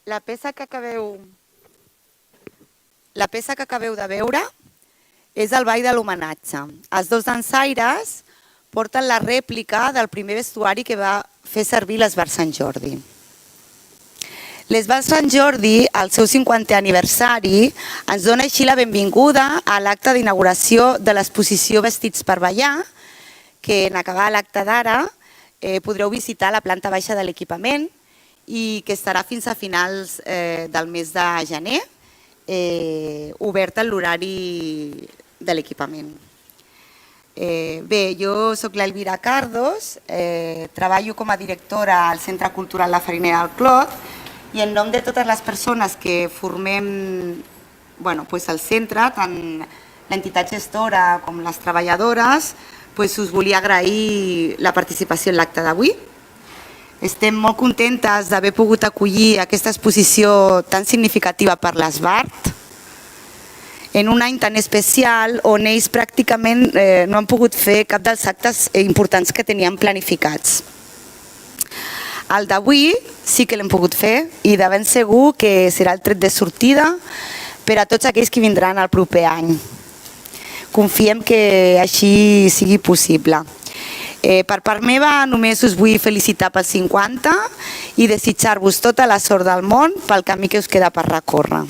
La peça que acabeu de veure és el ball de l'homenatge. Els dos dansaires porten la rèplica del primer vestuari que va fer servir l'Esbar Sant Jordi. L'Esbar Sant Jordi, al seu 50è aniversari, ens dona així la benvinguda a l'acte d'inauguració de l'exposició Vestits per ballar, que en acabar l'acte d'ara podreu visitar la planta baixa de l'equipament i que estarà fins a finals del mes de gener, oberta en l'horari de l'equipament. Bé, jo soc l'Elvira Cardos, treballo com a directora al Centre Cultural La Farinera del Clot i en nom de totes les persones que formem el centre, tant l'entitat gestora com les treballadores, us volia agrair la participació en l'acte d'avui. Estem molt contentes d'haver pogut acollir aquesta exposició tan significativa per l'Esbart en un any tan especial on ells pràcticament no han pogut fer cap dels actes importants que teníem planificats. El d'avui sí que l'hem pogut fer i de ben segur que serà el tret de sortida per a tots aquells que vindran el proper any. Confiem que així sigui possible. Per part meva només us vull felicitar pels 50 i desitjar-vos tota la sort del món pel camí que us queda per recórrer.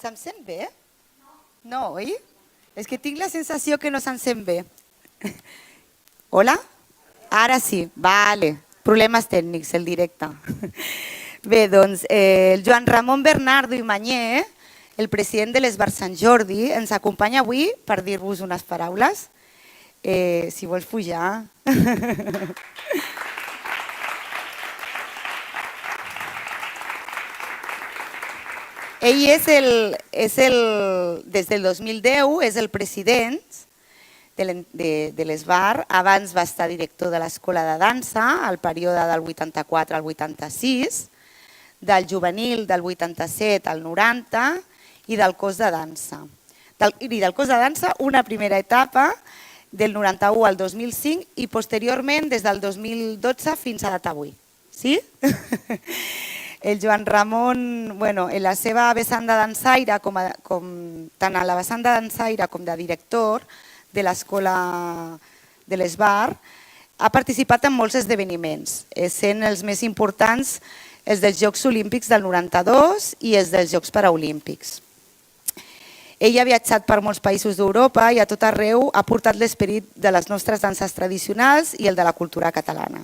Se'm sent bé? No, oi? És que tinc la sensació que no se'm sent bé. Hola? Ara sí, vale. Problemes tècnics, el directe. Bé, doncs, el Joan Ramon Bernardo i Mañé, el president de l'Esbar Sant Jordi, ens acompanya avui per dir-vos unes paraules. Si vols pujar. Ell des del 2010 és el president de l'Esbar. Abans va estar director de l'Escola de Dansa al període del 84 al 86, del juvenil del 87 al 90 i del cos de dansa. I del cos de dansa una primera etapa del 91 al 2005 i posteriorment des del 2012 fins a data avui. Sí? El Joan Ramon, en la seva vessant de dansaire, tant a la vessant de dansaire com de director de l'escola de l'Esbar, ha participat en molts esdeveniments, sent els més importants els dels Jocs Olímpics del 92 i els dels Jocs Paraolímpics. Ell ha viatjat per molts països d'Europa i a tot arreu ha portat l'esperit de les nostres danses tradicionals i el de la cultura catalana.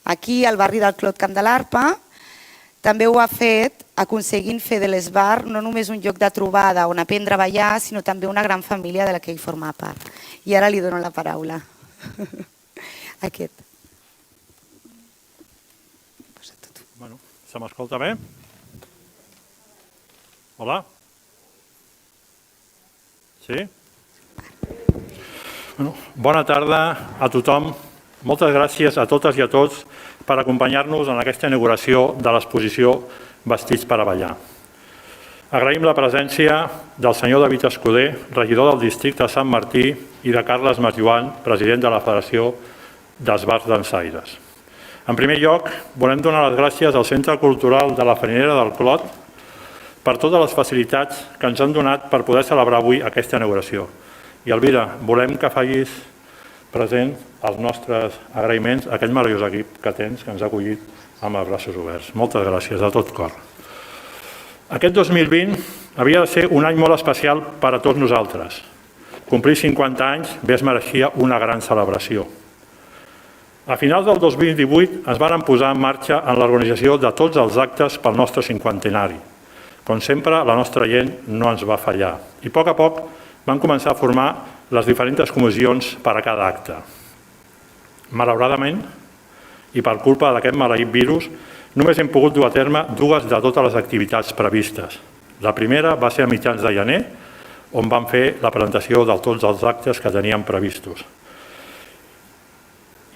Aquí, al barri del Clot Camp de l'Arpa, també ho ha fet aconseguint fer de l'Esbar no només un lloc de trobada on aprendre a ballar, sinó també una gran família de la que ell forma part. I ara li dono la paraula. Aquest. Se m'escolta bé? Hola? Sí? Bona tarda a tothom. Moltes gràcies a totes i a tots per acompanyar-nos en aquesta inauguració de l'exposició Vestits per a ballar. Agraïm la presència del senyor David Escuder, regidor del districte de Sant Martí, i de Carles Masjoan, president de la Federació d'Esbars Dansaires. En primer lloc, volem donar les gràcies al Centre Cultural de la Farinera del Clot per totes les facilitats que ens han donat per poder celebrar avui aquesta inauguració. I Elvira, volem que facis present els nostres agraïments a aquell meravellós equip que tens, que ens ha acollit amb els braços oberts. Moltes gràcies, de tot cor. Aquest 2020 havia de ser un any molt especial per a tots nosaltres. Complir 50 anys bé es mereixia una gran celebració. A finals del 2018 ens varen posar en marxa en l'organització de tots els actes pel nostre cinquantenari. Com sempre, la nostra gent no ens va fallar i a poc van començar a formar les diferents comissions per a cada acte. Malauradament, i per culpa d'aquest maleït virus, només hem pogut dur a terme dues de totes les activitats previstes. La primera va ser a mitjans de gener, on vam fer la presentació de tots els actes que teníem previstos.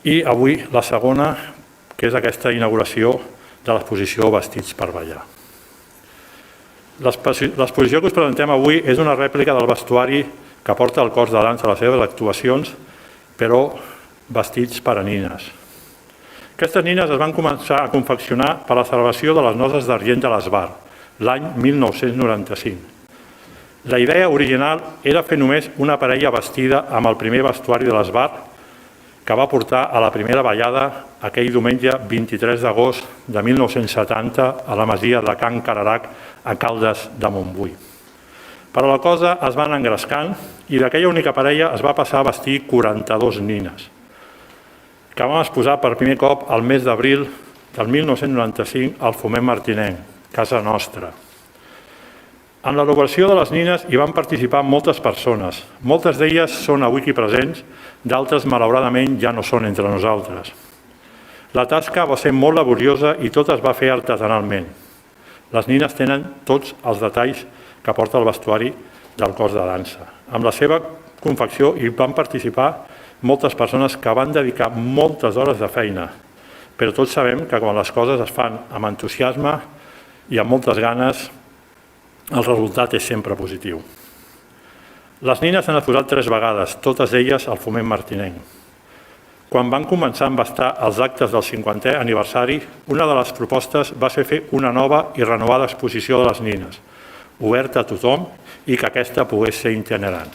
I avui la segona, que és aquesta inauguració de l'exposició Vestits per ballar. L'exposició que us presentem avui és una rèplica del vestuari que porta el cos de dansa a les seves actuacions, però vestits per a nines. Aquestes nines es van començar a confeccionar per a la celebració de les noces d'argent de l'Esbar, l'any 1995. La idea original era fer només una parella vestida amb el primer vestuari de l'Esbar, que va portar a la primera ballada aquell diumenge 23 d'agost de 1970 a la masia de Can Cararac a Caldes de Montbui. Però la cosa es va anar engrescant i d'aquella única parella es va passar a vestir 42 nines, que vam exposar per primer cop al mes d'abril del 1995 al Foment Martinenc, casa nostra. En l'elaboració de les nines hi van participar moltes persones. Moltes d'elles són avui aquí presents, d'altres, malauradament, ja no són entre nosaltres. La tasca va ser molt laboriosa i tot es va fer artesanalment. Les nines tenen tots els detalls que porta el vestuari del cos de dansa. Amb la seva confecció hi van participar moltes persones que van dedicar moltes hores de feina, però tots sabem que quan les coses es fan amb entusiasme i amb moltes ganes, el resultat és sempre positiu. Les nines s'han exposat 3 vegades, totes elles al Foment Martinenc. Quan van començar a embastar els actes del 50è aniversari, una de les propostes va ser fer una nova i renovada exposició de les nines, oberta a tothom i que aquesta pogués ser itinerant.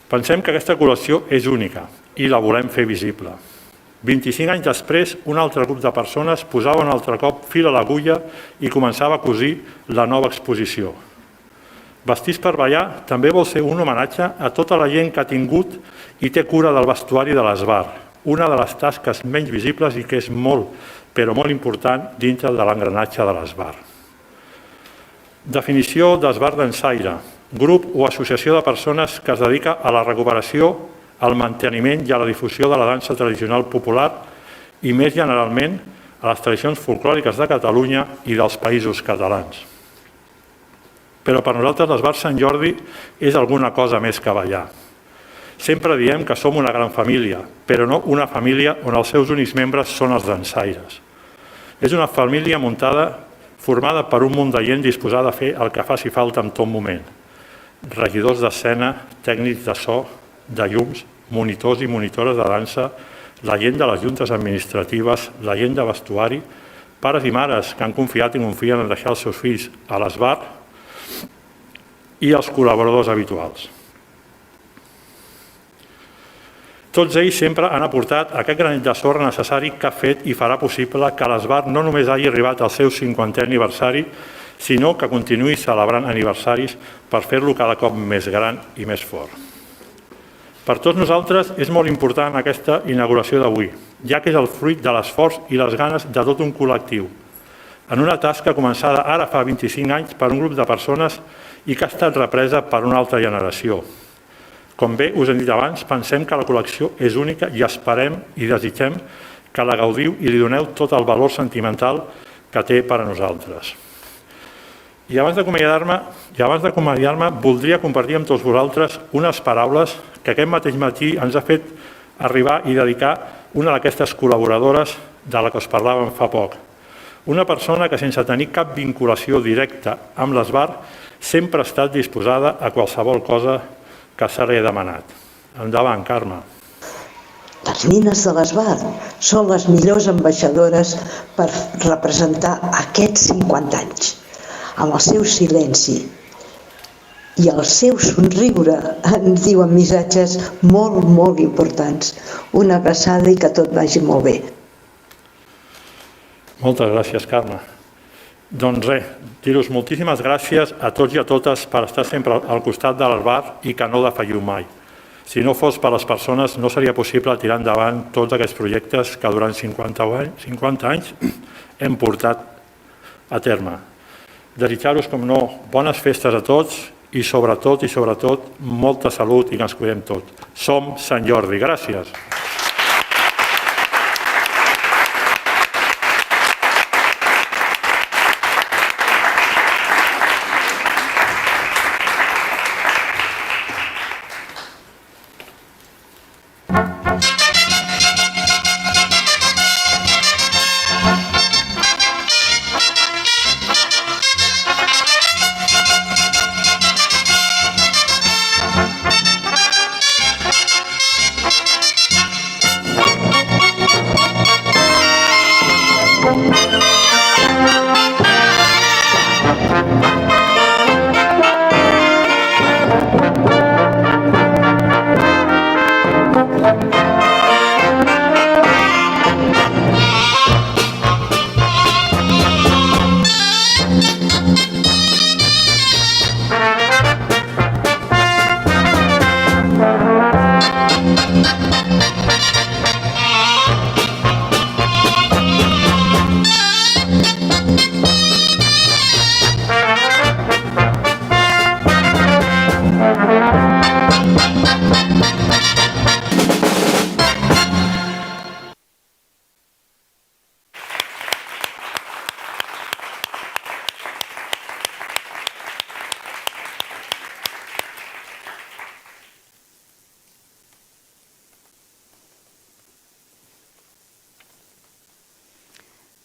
Pensem que aquesta col·lecció és única i la volem fer visible. 25 anys després, un altre grup de persones posava un altre cop fil a l'agulla i començava a cosir la nova exposició. Vestits per ballar també vol ser un homenatge a tota la gent que ha tingut i té cura del vestuari de l'Esbar, una de les tasques menys visibles i que és molt, però molt important dintre de l'engranatge de l'Esbar. Definició d'Esbar Dansaire, grup o associació de persones que es dedica a la recuperació, al manteniment i a la difusió de la dansa tradicional popular i, més generalment, a les tradicions folclòriques de Catalunya i dels països catalans. Però per nosaltres l'Esbar Sant Jordi és alguna cosa més que ballar. Sempre diem que som una gran família, però no una família on els seus únics membres són els dansaires. És una família muntada, formada per un munt de gent disposada a fer el que faci falta en tot moment. Regidors d'escena, tècnics de so, de llums, monitors i monitores de dansa, la gent de les juntes administratives, la gent de vestuari, pares i mares que han confiat i confien en deixar els seus fills a l'Esbar i els col·laboradors habituals. Tots ells sempre han aportat aquest granet de sorra necessari que ha fet i farà possible que l'Esbar no només hagi arribat al seu 50è aniversari, sinó que continuï celebrant aniversaris per fer-lo cada cop més gran i més fort. Per tots nosaltres és molt important aquesta inauguració d'avui, ja que és el fruit de l'esforç i les ganes de tot un col·lectiu, en una tasca començada ara fa 25 anys per un grup de persones i que ha estat represa per una altra generació. Com bé us hem dit abans, pensem que la col·lecció és única i esperem i desitgem que la gaudiu i li doneu tot el valor sentimental que té per a nosaltres. I abans d'acomiadar-me, voldria compartir amb tots vosaltres unes paraules que aquest mateix matí ens ha fet arribar i dedicar una d'aquestes col·laboradores de la que us parlàvem fa poc. Una persona que, sense tenir cap vinculació directa amb l'Esbar, sempre ha estat disposada a qualsevol cosa que se li ha demanat. Endavant, Carme. Doncs Les nines de l'Esbar són les millors ambaixadores per representar aquests 50 anys. Amb el seu silenci i el seu somriure ens diuen missatges molt, molt importants. Una abraçada i que tot vagi molt bé. Moltes gràcies, Carme. Doncs res, dir-vos moltíssimes gràcies a tots i a totes per estar sempre al costat de l'Esbar i que no defalliu mai. Si no fos per les persones, no seria possible tirar endavant tots aquests projectes que durant 50 anys hem portat a terme. Desitjar-vos, com no, bones festes a tots i sobretot, molta salut i que ens cuidem tots. Som Sant Jordi. Gràcies.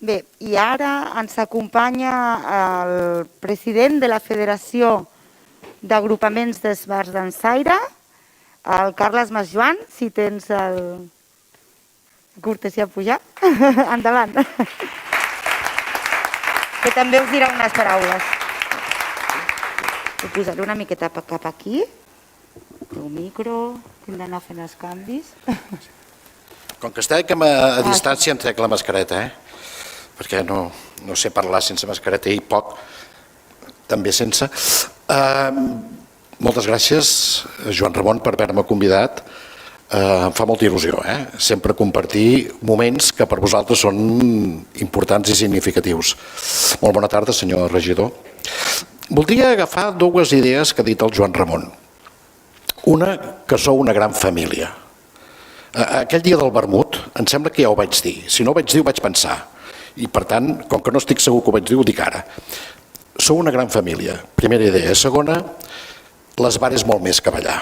Bé, i ara ens acompanya el president de la Federació d'Agrupaments d'Esbars d'Ensaire, el Carles Masjoan, si tens el cortesia a pujar. Endavant. Que també us dirà unes paraules. Ho posaré una miqueta cap aquí. El micro, hem d'anar fent els canvis. Com que estic a distància em trec la mascareta, perquè no sé parlar sense mascareta i poc, també sense. Moltes gràcies, Joan Ramon, per haver-me convidat. Em fa molta il·lusió, sempre compartir moments que per vosaltres són importants i significatius. Molt bona tarda, senyor regidor. Voldria agafar dues idees que ha dit el Joan Ramon. Una, que sou una gran família. Aquell dia del vermut, em sembla que ja ho vaig dir. Si no ho vaig dir, ho vaig pensar. I per tant, com que no estic segur que ho vaig dir, ho dic ara. Sou una gran família, primera idea. Segona, l'Esbar és molt més que ballar.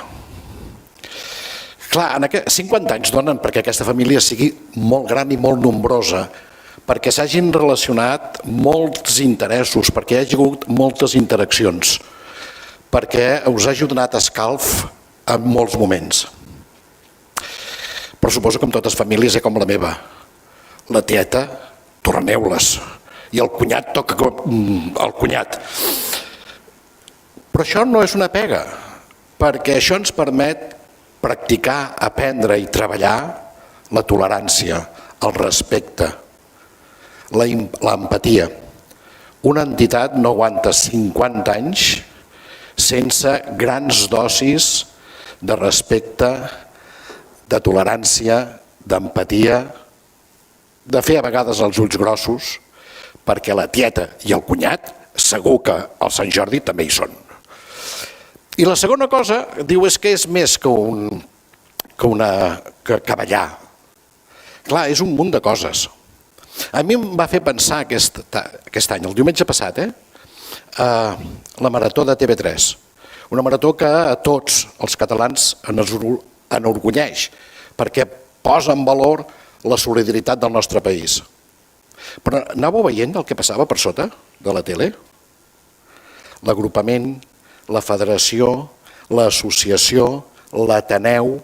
Clar, 50 anys donen perquè aquesta família sigui molt gran i molt nombrosa, perquè s'hagin relacionat molts interessos, perquè hi hagi hagut moltes interaccions, perquè us hagi donat escalf en molts moments. Però suposo que amb totes famílies és com la meva. La tieta, torneu-les. I el cunyat toca el cunyat. Però això no és una pega, perquè això ens permet practicar, aprendre i treballar la tolerància, el respecte, l'empatia. Una entitat no aguanta 50 anys sense grans dosis de respecte, de tolerància, d'empatia, de fer a vegades els ulls grossos, perquè la tieta i el cunyat segur que el Sant Jordi també hi són. I la segona cosa, diu, és que és més que ballar. Clar, és un munt de coses. A mi em va fer pensar aquest any, el diumenge passat, la marató de TV3. Una marató que a tots els catalans enorgulleix, perquè posa en valor la solidaritat del nostre país. Però anàveu veient el que passava per sota de la tele? L'agrupament, la federació, l'associació, l'Ateneu,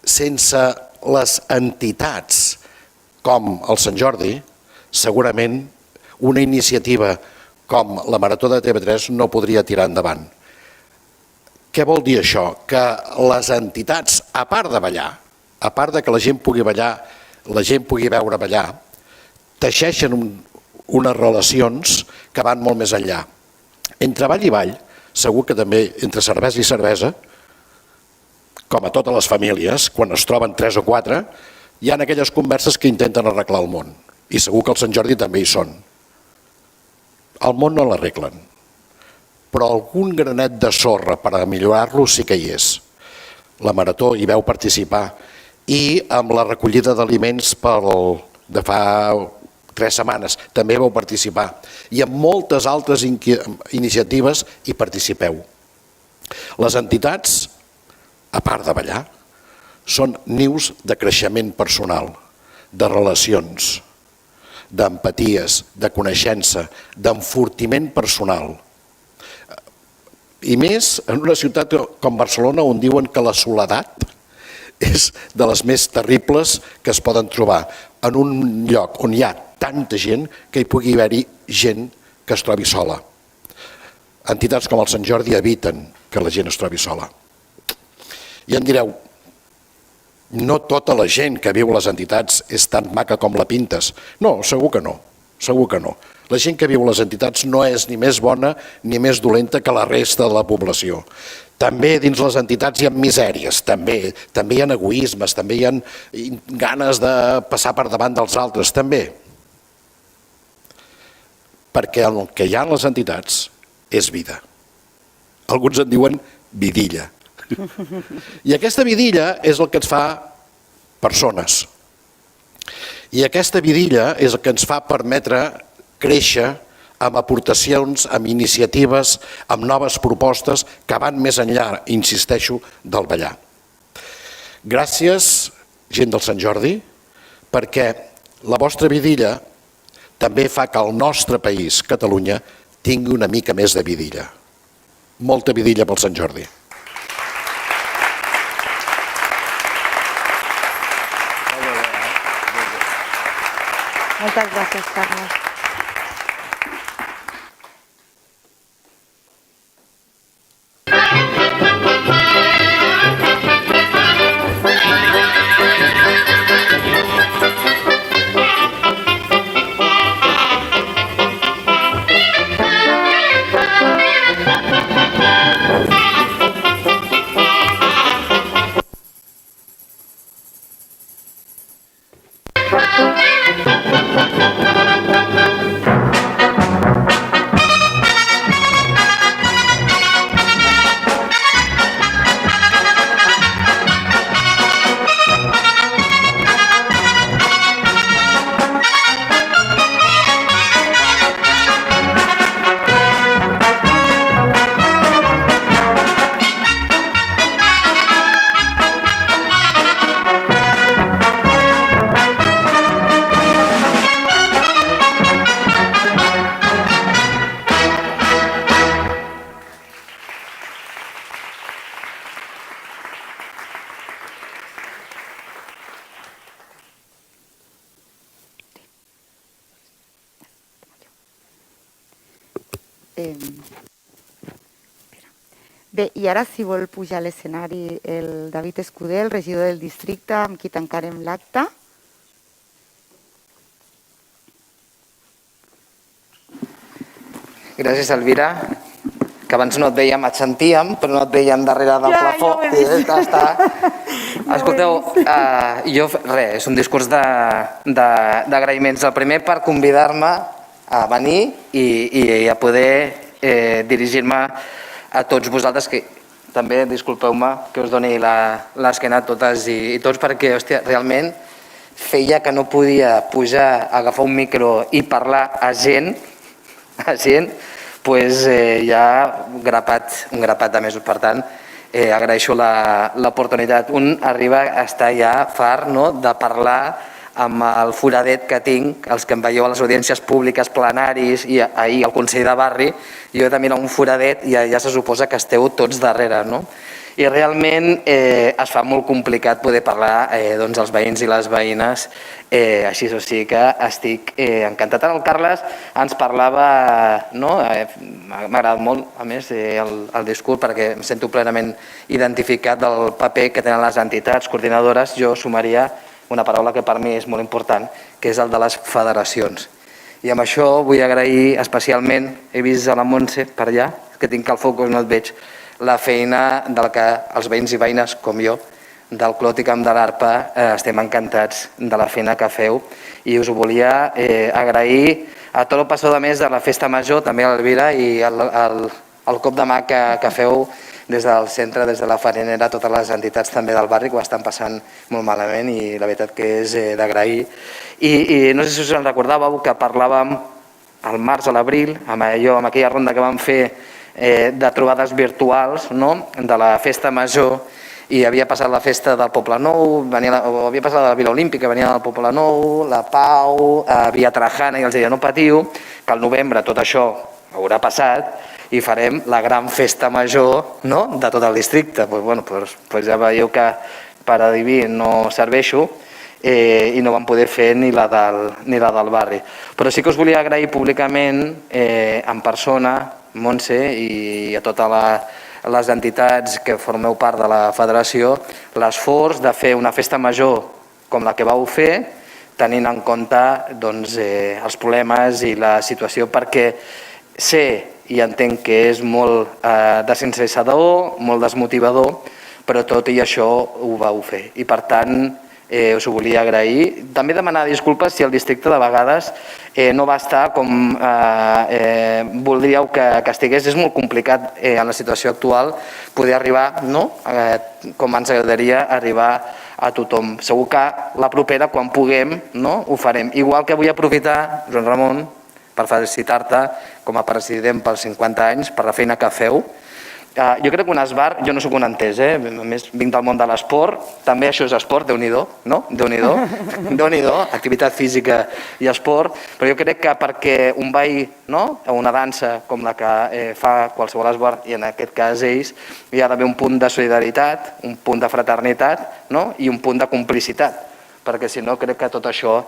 sense les entitats com el Sant Jordi, segurament una iniciativa com la Marató de TV3 no podria tirar endavant. Què vol dir això? Que les entitats, a part de ballar, a part de que la gent pugui ballar, la gent pugui veure ballar, teixeixen unes relacions que van molt més enllà. Entre ball i ball, segur que també entre cervesa i cervesa, com a totes les famílies, quan es troben 3 o 4, hi ha aquelles converses que intenten arreglar el món. I segur que el Sant Jordi també hi són. El món no l'arreglen, però algun granet de sorra per a millorar-lo sí que hi és. La Marató hi veu participar i amb la recollida d'aliments de fa 3 setmanes també vau participar. I en moltes altres iniciatives hi participeu. Les entitats, a part de ballar, són nius de creixement personal, de relacions, d'empaties, de coneixença, d'enfortiment personal. I més en una ciutat com Barcelona on diuen que la soledat és de les més terribles que es poden trobar. En un lloc on hi ha tanta gent que hi pugui haver-hi gent que es trobi sola. Entitats com el Sant Jordi eviten que la gent es trobi sola. I em direu, no tota la gent que viu a les entitats és tan maca com la pintes. No, segur que no, segur que no. La gent que viu a les entitats no és ni més bona ni més dolenta que la resta de la població. També dins les entitats hi ha misèries, també hi ha egoismes, també hi ha ganes de passar per davant dels altres, també. Perquè el que hi ha a les entitats és vida. Alguns en diuen vidilla. I aquesta vidilla és el que ens fa persones. I aquesta vidilla és el que ens fa permetre créixer amb aportacions, amb iniciatives, amb noves propostes que van més enllà, insisteixo, del ballar. Gràcies, gent del Sant Jordi, perquè la vostra vidilla també fa que el nostre país, Catalunya, tingui una mica més de vidilla. Molta vidilla pel Sant Jordi. Moltes gràcies, Carles. Bé, i ara si vol pujar a l'escenari el David Escudé, el regidor del districte, amb qui tancarem l'acte. Gràcies, Elvira, que abans no et veiem, et sentíem, però no et veiem darrere del plafó. Escolteu, jo, res, és un discurs d'agraïments. El primer per convidar-me a venir i a poder dirigir-me a tots vosaltres, que també, disculpeu-me, que us doni l'esquena a totes i tots, perquè, hòstia, realment feia que no podia pujar, agafar un micro i parlar a gent, doncs ja un grapat de mesos. Per tant, agraeixo l'oportunitat. Un arriba a estar ja fart de parlar amb el foradet que tinc, els que em veieu a les audiències públiques, plenaris i ahir al Consell de Barri, jo també era un foradet i ja se suposa que esteu tots darrere, no? i realment es fa molt complicat poder parlar als veïns i les veïnes, així o sigui que estic encantat. Ara el Carles ens parlava, m'ha agradat molt a més el discurs perquè em sento plenament identificat del paper que tenen les entitats coordinadores. Jo sumaria una paraula que per mi és molt important, que és el de les federacions. I amb això vull agrair especialment, he vist a la Montse per allà, que tinc el focus, no et veig, la feina del que els veïns i veïnes, com jo, del Clot i Camp de l'Arpa, estem encantats de la feina que feu i us ho volia agrair a tot el passó de mes de la Festa Major, també a l'Elvira, i el cop de mà que feu des del centre, des de la farinera, totes les entitats també del barri que ho estan passant molt malament i la veritat que és d'agrair. I no sé si us en recordàveu que parlàvem al març, a l'abril, amb aquella ronda que vam fer de trobades virtuals de la Festa Major, i havia passat la festa del Poble Nou, havia passat la Vila Olímpica, venia del Poble Nou, la Pau, havia Trajana, i els deia no patiu, que al novembre tot això haurà passat i farem la gran festa major de tot el districte. Doncs ja veieu que per adiví no serveixo i no vam poder fer ni la del barri. Però sí que us volia agrair públicament en persona, Montse, i a totes les entitats que formeu part de la federació, l'esforç de fer una festa major com la que vau fer, tenint en compte els problemes i la situació, perquè sé i entenc que és molt dessensibilitzador, molt desmotivador, però tot i això ho vau fer. I per tant, us ho volia agrair. També demanar disculpes si el districte de vegades no va estar com voldríeu que estigués. És molt complicat en la situació actual poder arribar, com ens agradaria arribar a tothom. Segur que la propera, quan puguem, ho farem. Igual que vull aprofitar, Joan Ramon, per felicitar-te com a president pels 50 anys, per la feina que feu. Jo crec que un esbar, jo no soc un entès, a més vinc del món de l'esport, també això és esport, Déu-n'hi-do, no? Déu-n'hi-do, activitat física i esport, però jo crec que perquè un ball o una dansa com la que fa qualsevol esbar, i en aquest cas ells, hi ha d'haver un punt de solidaritat, un punt de fraternitat i un punt de complicitat, perquè si no crec que tot això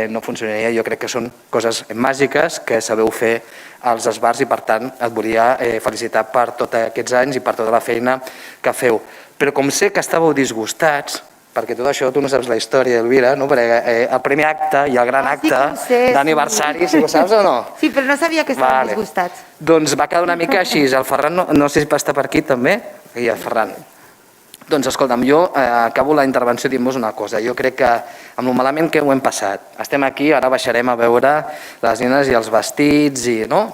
no funcionaria. Jo crec que són coses màgiques que sabeu fer als esbars i per tant et volia felicitar per tots aquests anys i per tota la feina que feu. Però com sé que estàveu disgustats, perquè tot això tu no saps la història, Elvira, perquè el primer acte i el gran acte d'aniversari, si ho saps o no? Sí, però no sabia que estaven disgustats. Doncs va quedar una mica així. El Ferran, no sé si va estar per aquí també, i el Ferran. Doncs escolta'm, jo acabo la intervenció dient-vos una cosa. Jo crec que amb el malament que ho hem passat, estem aquí, ara baixarem a veure les nenes i els vestits,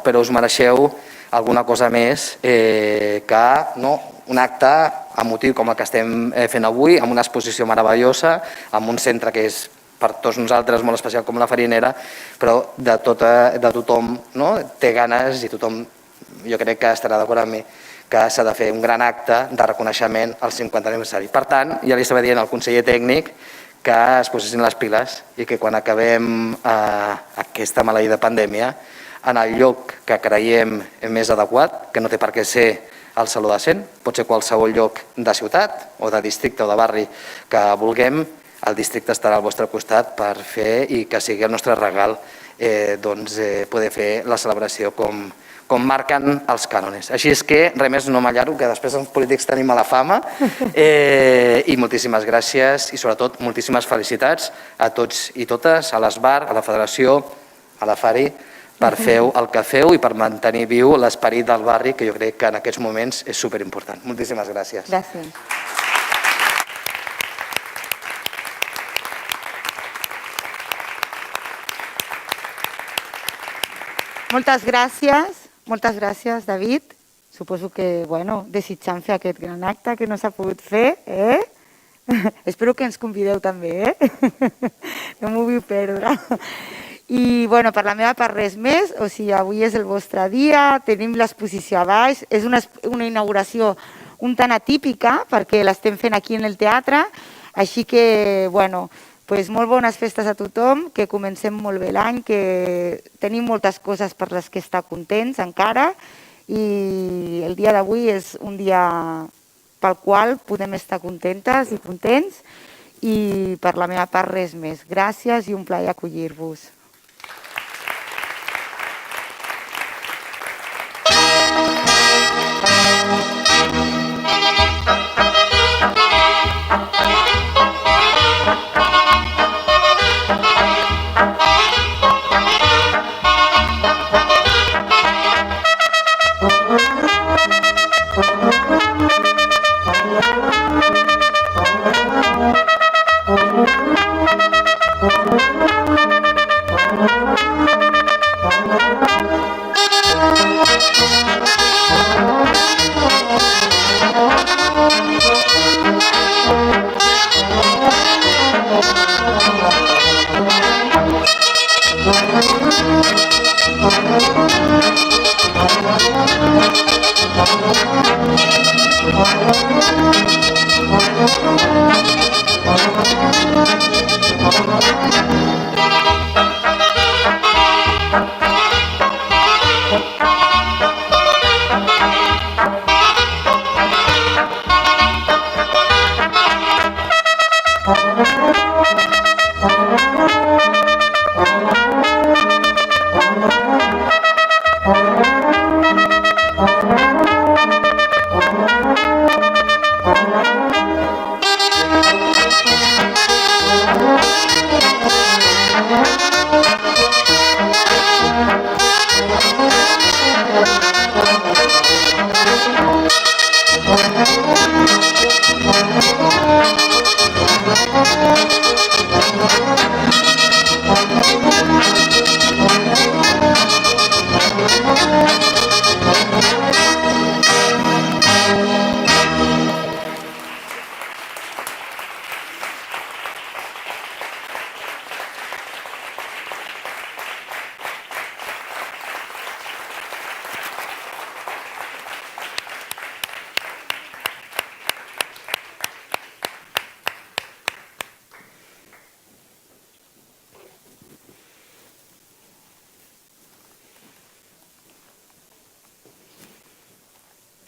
però us mereixeu alguna cosa més que un acte emotiu com el que estem fent avui, amb una exposició meravellosa, amb un centre que és per tots nosaltres molt especial com la Farinera, però de tothom té ganes i tothom jo crec que estarà d'acord amb mi que s'ha de fer un gran acte de reconeixement al 50 aniversari. Per tant, ja li estava dient al conseller tècnic que es posessin les piles i que quan acabem aquesta maleïda pandèmia, en el lloc que creiem més adequat, que no té per què ser el Saló de Cent, pot ser qualsevol lloc de ciutat o de districte o de barri que vulguem, el districte estarà al vostre costat per fer i que sigui el nostre regal poder fer la celebració com marquen els cànones. Així és que, res més, no m'allargo, que després els polítics tenim mala fama, i moltíssimes gràcies i sobretot moltíssimes felicitats a tots i totes, a l'Esbar, a la Federació, a la Fari, per fer el que feu i per mantenir viu l'esperit del barri, que jo crec que en aquests moments és superimportant. Moltíssimes gràcies. Gràcies. Moltes gràcies, David. Suposo que, desitjant fer aquest gran acte que no s'ha pogut fer, Espero que ens convideu també, No m'ho vull perdre. I, per la meva part res més, o sigui, avui és el vostre dia, tenim l'exposició a baix, és una inauguració un tant atípica perquè l'estem fent aquí en el teatre, així que, molt bones festes a tothom, que comencem molt bé l'any, que tenim moltes coses per les que estar contents encara i el dia d'avui és un dia pel qual podem estar contentes i contents, i per la meva part res més. Gràcies i un plaer acollir-vos.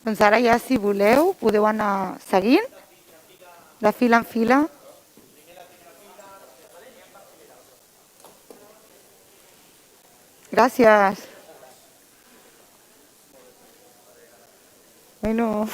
Doncs ara ja, si voleu, podeu anar seguint, de fila en fila. Gràcies. Bueno.